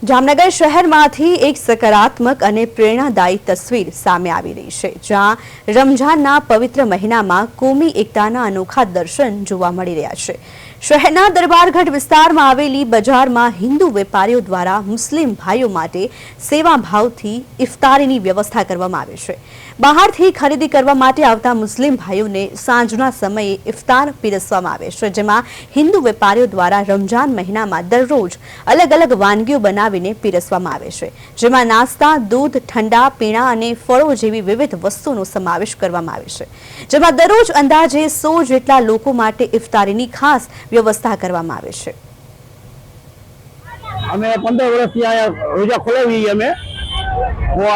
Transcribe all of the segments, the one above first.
જામનગર શહેરમાંથી એક સકારાત્મક અને પ્રેરણાદાયી તસવીર સામે આવી રહી છે, જ્યાં રમઝાનના પવિત્ર મહિનામાં કોમી એકતાના અનોખા દર્શન જોવા મળી રહ્યા છે। શહેરના દરબારગઢ વિસ્તારમાં આવેલી બજારમાં હિન્દુ વેપારીઓ દ્વારા મુસ્લિમ ભાઈઓ માટે સેવાભાવથી ઇફતારીની વ્યવસ્થા કરવામાં આવે છે। બહારથી ખરીદી કરવા માટે આવતા મુસ્લિમ ભાઈઓને સાંજના સમયે ઇફતાર પીરસવામાં આવે છે, જેમાં હિન્દુ વેપારીઓ દ્વારા રમઝાન મહિનામાં દરરોજ અલગ અલગ વાનગીઓ બનાવીને પીરસવામાં આવે છે, જેમાં નાસ્તા, દૂધ, ઠંડા પીણા અને ફળો જેવી વિવિધ વસ્તુઓનો સમાવેશ કરવામાં આવે છે, જેમાં દરરોજ અંદાજે 100 જેટલા લોકો માટે ઇફતારીની ખાસ વ્યવસ્થા કરવામાં આવે છે। અમે 15 વર્ષથી અહીંયા રોજા ખોલાવી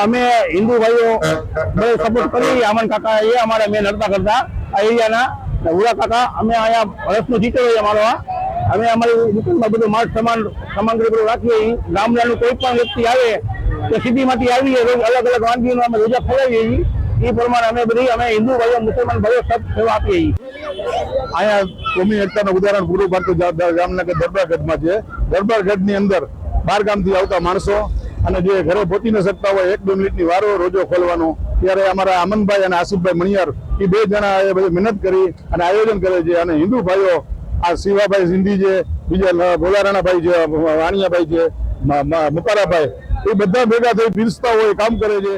અમે हिंदू भाइयों बड़े सपोर्ट करी अमन काका ये हमारा मेन हड़ता करता आ एरियाना उड़ा काका हमें आया વર્ષનો જીતો હોય અમારો અમે અમારી દુકાનમાં બધું માલ સામગ્રી બધું રાખીએ। ગામડાનું કોઈ પણ વ્યક્તિ આવે તો સિટીમાંથી આવીએ અલગ અલગ વાનગીઓનો અમે રોજા ખવડાવીએ। એ પ્રમાણે અમે હિન્દુ ભાઈઓ મુસલમાન ભાઈઓ સબ સેવા આપીએ। અહીંયા કોમી એકતાનું ઉદાહરણ પૂરું પાડતું જામનગર દરબારગઢમાં છે। દરબારગઢની અંદર 12 ગામથી આવતા માણસો અને જે ઘરે પહોંચી ન શકતા હોય 1-2 મિનિટની વારો રોજો ખોલવાનો, ત્યારે અમારા અમનભાઈ અને આસિફભાઈ મણિયાર એ 2 જણા એ બધી મહેનત કરી અને આયોજન કરે છે। અને હિન્દુ ભાઈઓ આ શિવાભાઈ સિંધી છે, બીજા ગોલારાણાભાઈ છે, વાણિયાભાઈ છે, મુકારાભાઈ, એ બધા ભેગા થઈ પીરસતા હોય કામ કરે છે।